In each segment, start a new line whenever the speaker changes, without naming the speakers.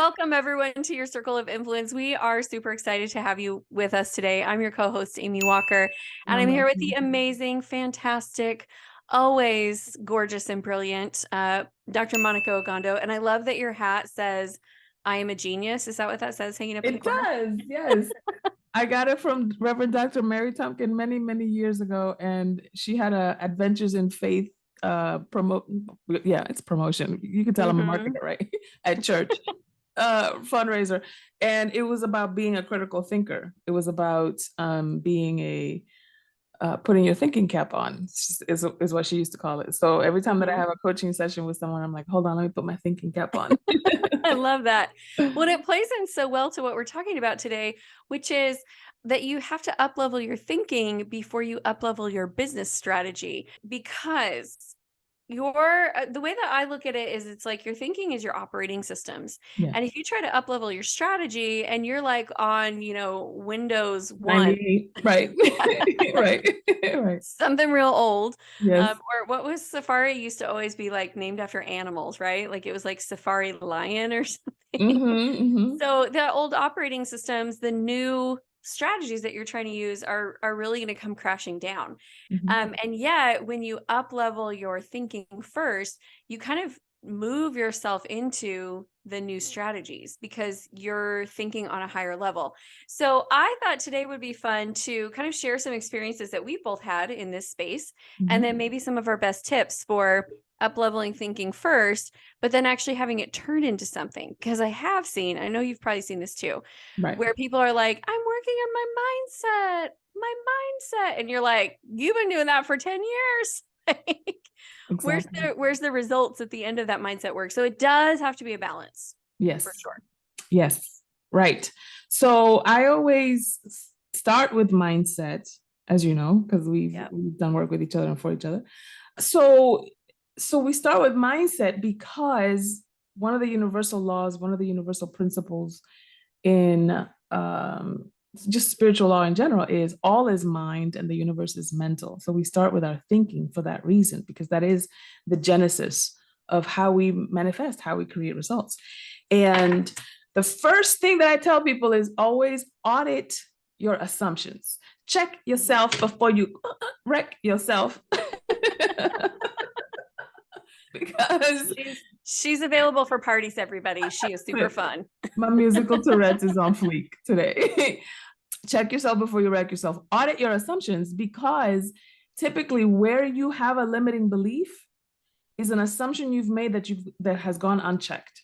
Welcome everyone to your Circle of Influence. We are super excited to have you with us today. I'm your co-host, Amy Walker, and I'm here with the amazing, fantastic, always gorgeous and brilliant Dr. Monica Ogando. And I love that your hat says, I am a genius. Is that what that says hanging up in the corner?
It does, yes. I got it from Reverend Dr. Mary Tompkin many, many years ago, and she had a Adventures in Faith it's promotion. You can tell I'm a marketer, right? At church. Fundraiser. And it was about being a critical thinker. It was about being a putting your thinking cap on is what she used to call it. So every time that I have a coaching session with someone, I'm like, hold on, let me put my thinking cap on.
I love that. Well, it plays in so well to what we're talking about today, which is that you have to up-level your thinking before you up-level your business strategy, because the way that I look at it is it's like your thinking is your operating systems.
Yeah.
And if you try to up-level your strategy and you're like on, Windows 1,
98, right. Right.
something real old.
Yes.
Or what was Safari used to always be like named after animals, right? Like it was like Safari Lion or something. So the old operating systems, the new strategies that you're trying to use are really going to come crashing down. And yet when you up level your thinking first, you kind of move yourself into the new strategies because you're thinking on a higher level. So I thought today would be fun to kind of share some experiences that we've both had in this space, and then maybe some of our best tips for up leveling thinking first, but then actually having it turn into something. Because I have seen, I know you've probably seen this too,
Right.
where people are like, I'm working on my mindset. And you're like, you've been doing that for 10 years.
Exactly.
Where's the results at the end of that mindset work? So it does have to be a balance.
Yes.
For sure.
Yes. Right. So I always start with mindset, as you know, because we've done work with each other and for each other. So we start with mindset because one of the universal laws, one of the universal principles in just spiritual law in general is all is mind and the universe is mental. So we start with our thinking for that reason, because that is the genesis of how we manifest, how we create results. And the first thing that I tell people is always audit your assumptions. Check yourself before you wreck yourself. Because
she's available for parties, everybody. She is super fun.
My musical Tourette's is on fleek today. Check yourself before you wreck yourself. Audit your assumptions, because typically where you have a limiting belief is an assumption you've made that has gone unchecked.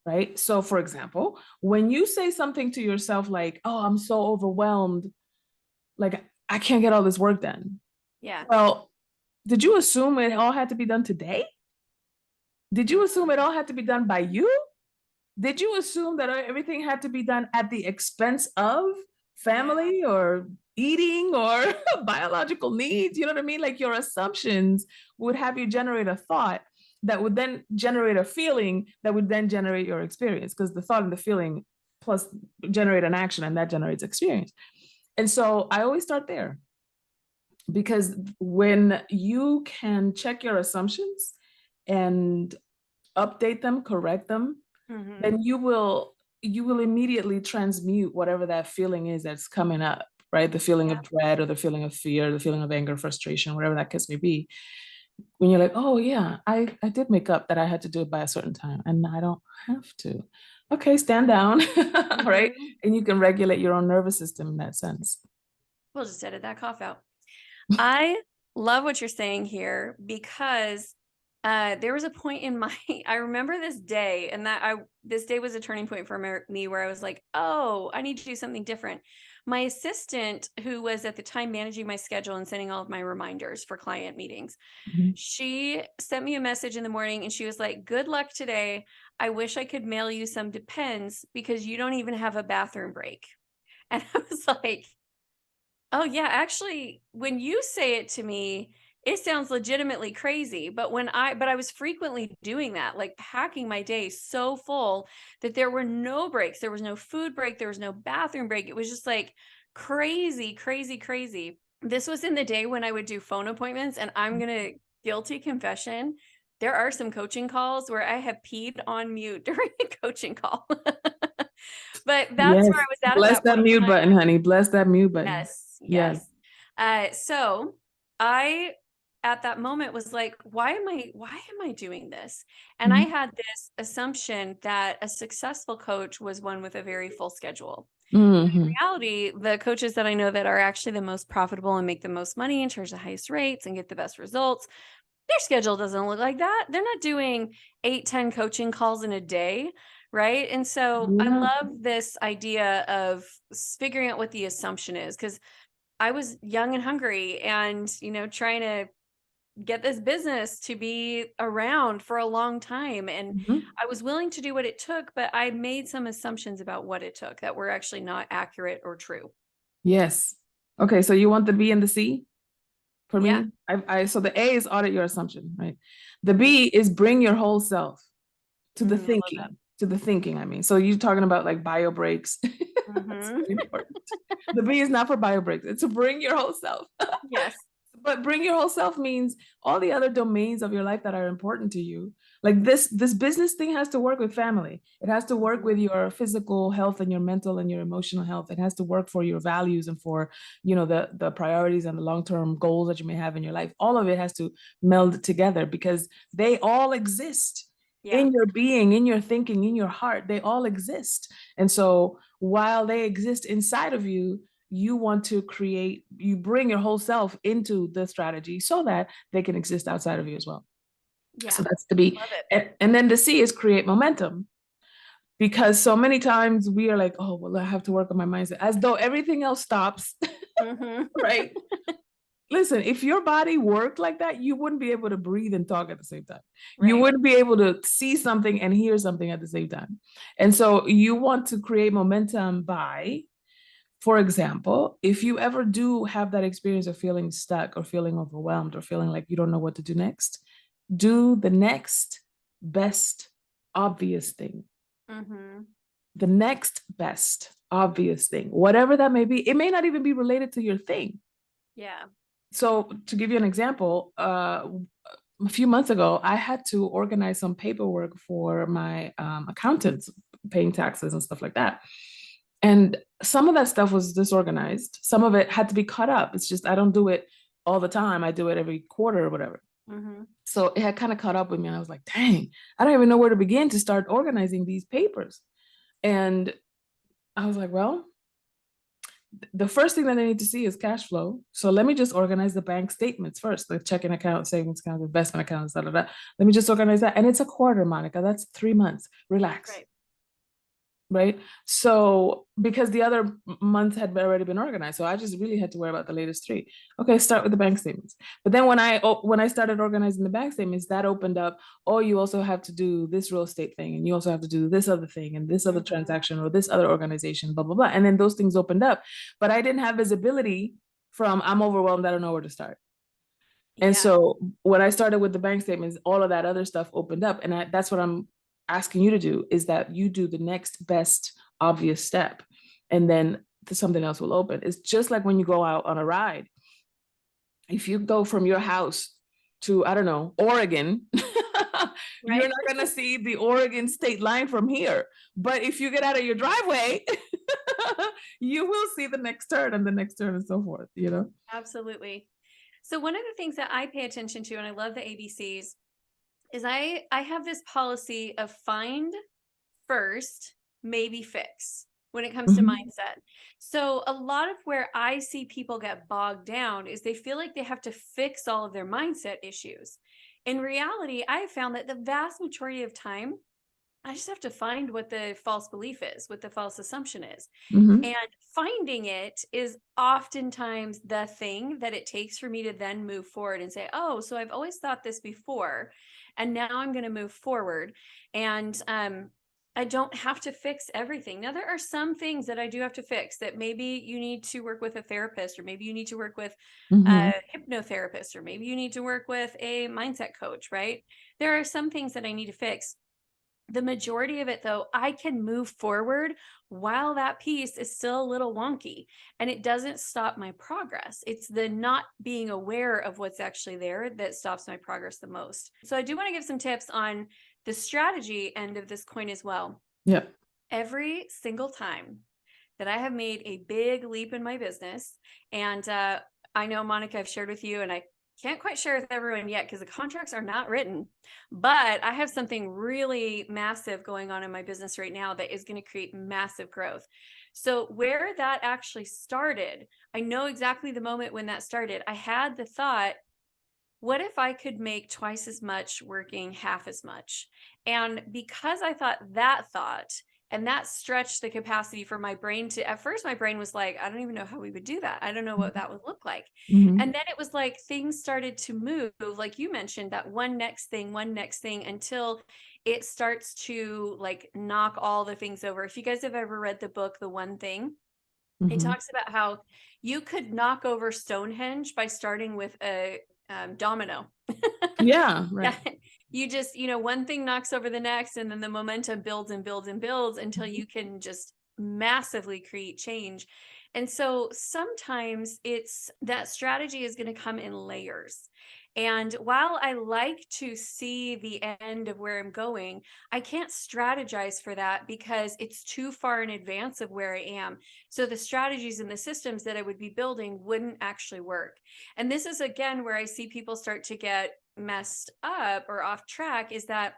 Right? So for example, when you say something to yourself like, oh, I'm so overwhelmed, like I can't get all this work done.
Yeah.
Well, did you assume it all had to be done today? Did you assume it all had to be done by you? Did you assume that everything had to be done at the expense of family or eating or biological needs? You know what I mean? Like your assumptions would have you generate a thought that would then generate a feeling that would then generate your experience, because the thought and the feeling plus generate an action, and that generates experience. And so I always start there, because when you can check your assumptions and update them, correct them, then you will immediately transmute whatever that feeling is that's coming up, right? The feeling of dread or the feeling of fear, the feeling of anger, frustration, whatever that case may be. When you're like, oh yeah, I did make up that I had to do it by a certain time and I don't have to. Okay, stand down, right? And you can regulate your own nervous system in that sense.
We'll just edit that cough out. I love what you're saying here, because there was a point in I remember this day, and this day was a turning point for me where I was like, oh, I need to do something different. My assistant, who was at the time managing my schedule and sending all of my reminders for client meetings, she sent me a message in the morning and she was like, good luck today. I wish I could mail you some Depends because you don't even have a bathroom break. And I was like, oh yeah, actually, when you say it to me, it sounds legitimately crazy. But I was frequently doing that, like packing my day so full that there were no breaks. There was no food break. There was no bathroom break. It was just like crazy, crazy, crazy. This was in the day when I would do phone appointments, and I'm going to guilty confession. there are some coaching calls where I have peed on mute during a coaching call. But that's where
Yes.
I was at
Bless
that
that
point in
mute
time.
button, honey. Bless that mute button.
Yes,
Yes.
yes. So I at that moment was like, why am I doing this? And I
Mhm.
had this assumption that a successful coach was one with a very full schedule.
Mhm.
Reality, the coaches that I know that are actually the most profitable and make the most money and charge the highest rates and get the best results, their schedule doesn't look like that. They're not doing 8, 10 coaching calls in a day, right? And so I
Yeah.
love this idea of figuring out what the assumption is, because I was young and hungry and, trying to get this business to be around for a long time. And
Mhm.
I was willing to do what it took, but I made some assumptions about what it took that were actually not accurate or true.
Yes. Okay, so you want the B and the C for
Yeah.
me? So the A is audit your assumption, right? The
Mhm.
B is bring your whole self to the
I love that.
thinking, I mean. So you're talking about like bio breaks. That's
Mhm.
really important. The B is not for bio breaks. It's to bring your whole self.
Yes.
But bring your whole self means all the other domains of your life that are important to you. Like this business thing has to work with family. It has to work with
Mhm.
your physical health and your mental and your emotional health. It has to work for your values and for, the priorities and the long-term goals that you may have in your life. All of it has to meld together because they all exist
Yeah.
in your being, in your thinking, in your heart. They all exist. And so while they exist inside of you, you bring your whole self into the strategy so that they can exist outside of you as well.
Yeah.
So that's the B.
Love it.
And then the C is create momentum, because so many times we are like, oh, well, I have to work on my mindset, as though everything else stops,
Mhm.
right? Listen, if your body worked like that, you wouldn't be able to breathe and talk at the same time. You
Right.
wouldn't be able to see something and hear something at the same time. And so you want to create momentum by, for example, if you ever do have that experience of feeling stuck or feeling overwhelmed or feeling like you don't know what to do next, do the next best obvious thing.
Mhm.
The next best obvious thing, whatever that may be. It may not even be related to your thing.
Yeah.
So, to give you an example, a few months ago, I had to organize some paperwork for my accountants, paying taxes and stuff like that. And some of that stuff was disorganized. Some of it had to be cut up. It's just I don't do it all the time. I do it every quarter or whatever.
Mhm.
So it had kind of caught up with me. And I was like, dang, I don't even know where to begin to start organizing these papers. And I was like, well, the first thing that I need to see is cash flow. So let me just organize the bank statements first, the checking account, savings account, investment accounts, da, da, da. Let me just organize that. And it's a quarter, Monica. That's 3 months. Relax.
Right.
Right. So because the other months had already been organized, so I just really had to worry about the latest three. Okay, start with the bank statements. But then when I started organizing the bank statements, that opened up, oh, you also have to do this real estate thing, and you also have to do this other thing, and this other
Mhm.
transaction, or this other organization, blah blah blah. And then those things opened up, but I didn't have visibility from I'm overwhelmed, I don't know where to start. And
Yeah.
so when I started with the bank statements, all of that other stuff opened up. And that's what I'm asking you to do, is that you do the next best obvious step. And then something else will open. It's just like when you go out on a ride. If you go from your house to, I don't know, Oregon, you're
Right.
not going to see the Oregon state line from here. But if you get out of your driveway, you will see the next turn and the next turn and so forth, you know?
Absolutely. So one of the things that I pay attention to, and I love the ABCs, is I have this policy of find first, maybe fix when it comes to
Mhm.
mindset. So a lot of where I see people get bogged down is they feel like they have to fix all of their mindset issues. In reality, I have found that the vast majority of time, I just have to find what the false belief is, what the false assumption is.
Mhm.
And finding it is oftentimes the thing that it takes for me to then move forward and say, oh, so I've always thought this before, and now I'm going to move forward. And I don't have to fix everything. Now, there are some things that I do have to fix, that maybe you need to work with a therapist, or maybe you need to work with a
Mhm.
hypnotherapist, or maybe you need to work with a mindset coach, right? There are some things that I need to fix. The majority of it, though, I can move forward while that piece is still a little wonky, and it doesn't stop my progress. It's the not being aware of what's actually there that stops my progress the most. So I do want to give some tips on the strategy end of this coin as well.
Yep.
Every single time that I have made a big leap in my business, and I know, Monica, I've shared with you, and I can't quite share with everyone yet because the contracts are not written, but I have something really massive going on in my business right now that is going to create massive growth. So where that actually started, I know exactly the moment when that started. I had the thought, what if I could make twice as much working half as much? And because I thought that thought, and that stretched the capacity for my brain to, at first, my brain was like, I don't even know how we would do that. I don't know what that would look like.
Mm-hmm.
And then it was like things started to move, like you mentioned, that one next thing until it starts to like knock all the things over. If you guys have ever read the book, The One Thing, it
Mm-hmm.
talks about how you could knock over Stonehenge by starting with a domino.
Yeah, right.
Yeah, you just, one thing knocks over the next, and then the momentum builds and builds and builds until you can just massively create change. And so sometimes it's that strategy is going to come in layers. And while I like to see the end of where I'm going, I can't strategize for that because it's too far in advance of where I am. So the strategies and the systems that I would be building wouldn't actually work. And this is again where I see people start to get messed up or off track, is that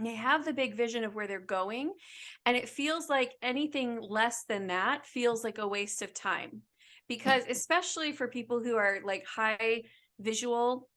they have the big vision of where they're going, and it feels like anything less than that feels like a waste of time. Because especially for people who are like high visual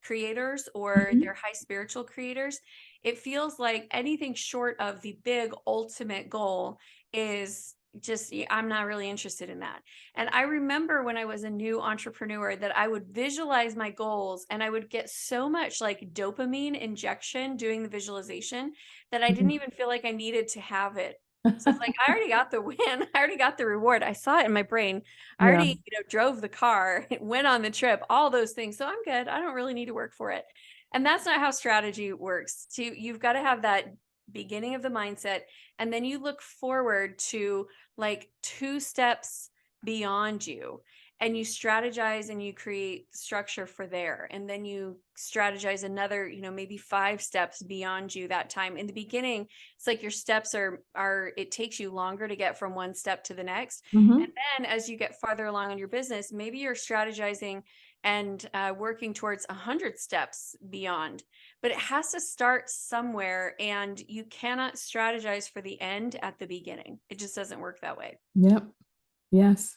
creators, or
Mhm.
they're high spiritual creators, it feels like anything short of the big ultimate goal is just, I'm not really interested in that. And I remember when I was a new entrepreneur that I would visualize my goals, and I would get so much like dopamine injection doing the visualization that I didn't even feel like I needed to have it. So it's like, I already got the win. I already got the reward. I saw it in my brain. I
Yeah.
already, drove the car, went on the trip, all those things. So I'm good. I don't really need to work for it. And that's not how strategy works. You've got to have that beginning of the mindset, and then you look forward to like 2 steps beyond you, and you strategize and you create structure for there, and then you strategize another, maybe 5 steps beyond you. That time in the beginning, it's like your steps are it takes you longer to get from one step to the next.
Mm-hmm.
And then as you get farther along in your business, maybe you're strategizing and working towards 100 steps beyond, but it has to start somewhere, and you cannot strategize for the end at the beginning. It just doesn't work that way.
Yep. Yes.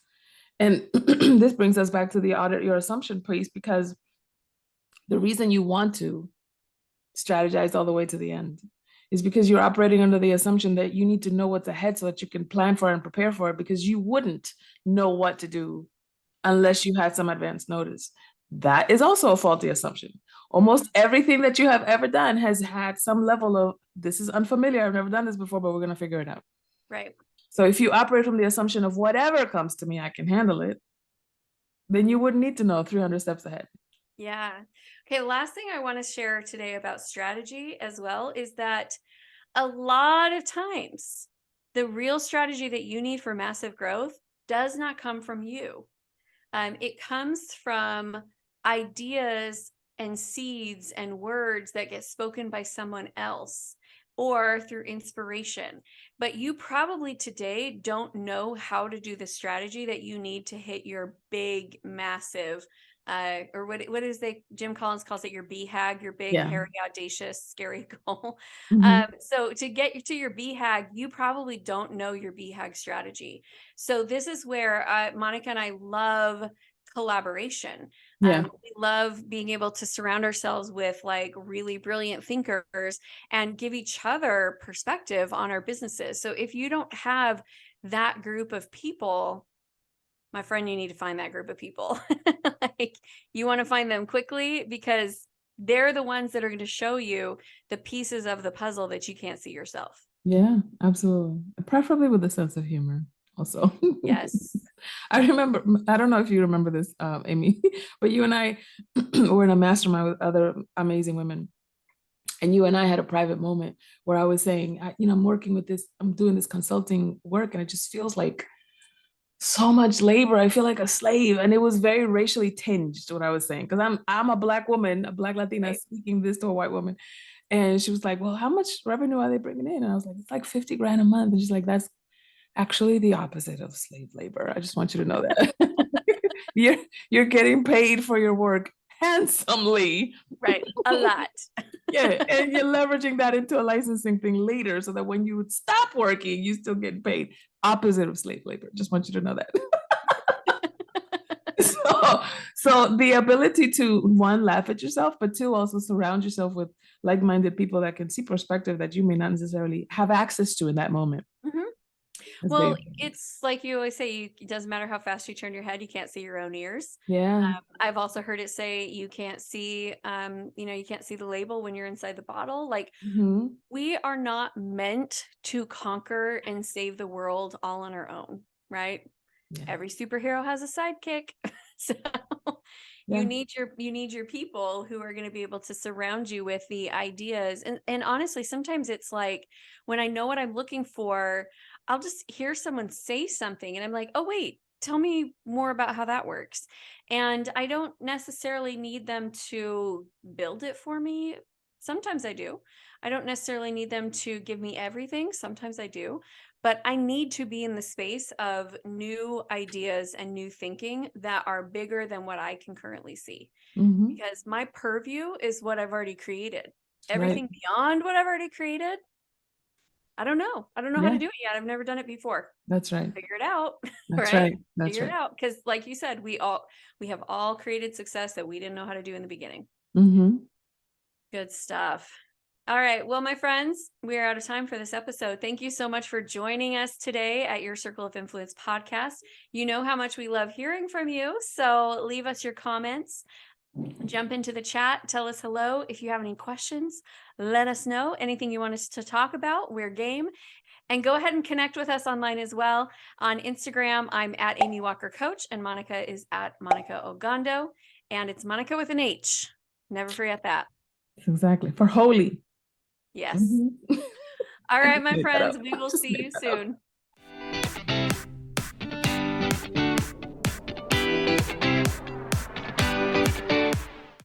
And this brings us back to the audit your assumption piece, because the reason you want to strategize all the way to the end is because you're operating under the assumption that you need to know what's ahead so that you can plan for it and prepare for it, because you wouldn't know what to do unless you had some advance notice. That is also a faulty assumption. Almost everything that you have ever done has had some level of, this is unfamiliar, I've never done this before, but we're going to figure it out.
Right.
So if you operate from the assumption of whatever comes to me, I can handle it, then you wouldn't need to know 300 steps ahead.
Yeah. Okay. Last thing I want to share today about strategy as well is that a lot of times the real strategy that you need for massive growth does not come from you. It comes from ideas and seeds and words that get spoken by someone else, or through inspiration. But you probably today don't know how to do the strategy that you need to hit your big, massive, or what is they, Jim Collins calls it, your BHAG, your big,
Yeah.
hairy, audacious, scary goal.
Mhm.
So to get to your BHAG, you probably don't know your BHAG strategy. So this is where Monica and I love collaboration.
Yeah.
We love being able to surround ourselves with like really brilliant thinkers and give each other perspective on our businesses. So if you don't have that group of people, my friend, you need to find that group of people. Like, you want to find them quickly, because they're the ones that are going to show you the pieces of the puzzle that you can't see yourself.
Yeah, absolutely. Preferably with a sense of humor also.
Yes.
I remember, I don't know if you remember this, Amy, but you and I were in a mastermind with other amazing women. And you and I had a private moment where I was saying, I'm working with this, I'm doing this consulting work, and it just feels like so much labor. I feel like a slave. And it was very racially tinged, what I was saying. Because I'm a Black woman, a Black Latina,
Right.
speaking this to a white woman. And she was like, well, how much revenue are they bringing in? And I was like, it's like 50 grand a month. And she's like, that's actually the opposite of slave labor. I just want you to know that. you're getting paid for your work handsomely.
Right. A lot.
Yeah. And you're leveraging that into a licensing thing later so that when you would stop working, you still get paid. Opposite of slave labor. Just want you to know that. So the ability to, one, laugh at yourself, but two, also surround yourself with like-minded people that can see perspective that you may not necessarily have access to in that moment.
Mhm.
That's
Well,
very
it's like you always say, it doesn't matter how fast you turn your head, you can't see your own ears.
yeah.
I've also heard it say you can't see, you can't see the label when you're inside the bottle. Like,
Mhm.
we are not meant to conquer and save the world all on our own, right?
Yeah.
Every superhero has a sidekick. So
Yeah.
you need your people who are going to be able to surround you with the ideas. And honestly, sometimes it's like when I know what I'm looking for, I'll just hear someone say something and I'm like, "Oh wait, tell me more about how that works." And I don't necessarily need them to build it for me. Sometimes I do. I don't necessarily need them to give me everything. Sometimes I do. But I need to be in the space of new ideas and new thinking that are bigger than what I can currently see.
Mhm.
Because my purview is what I've already created.
Right.
Everything beyond what I've already created, I don't know. I don't know how
Yeah.
to do it yet. I've never done it before.
That's right.
Figure it out,
That's
right?
right. That's
Figure it
right.
out. Because like you said, we have all created success that we didn't know how to do in the beginning.
Mhm.
Good stuff. All right. Well, my friends, we are out of time for this episode. Thank you so much for joining us today at your Circle of Influence podcast. You know how much we love hearing from you. So leave us your comments, jump into the chat, tell us hello. If you have any questions, let us know. Anything you want us to talk about, we're game. And go ahead and connect with us online as well. On Instagram, I'm at Amy Walker Coach, and Monica is at Monica Ogando. And it's Monica with an H. Never forget that.
Exactly. For holy.
Yes.
Mhm.
All
I
right,
just
my
made that
friends,
up.
we
I
will
just
see
made
you
that up.
soon.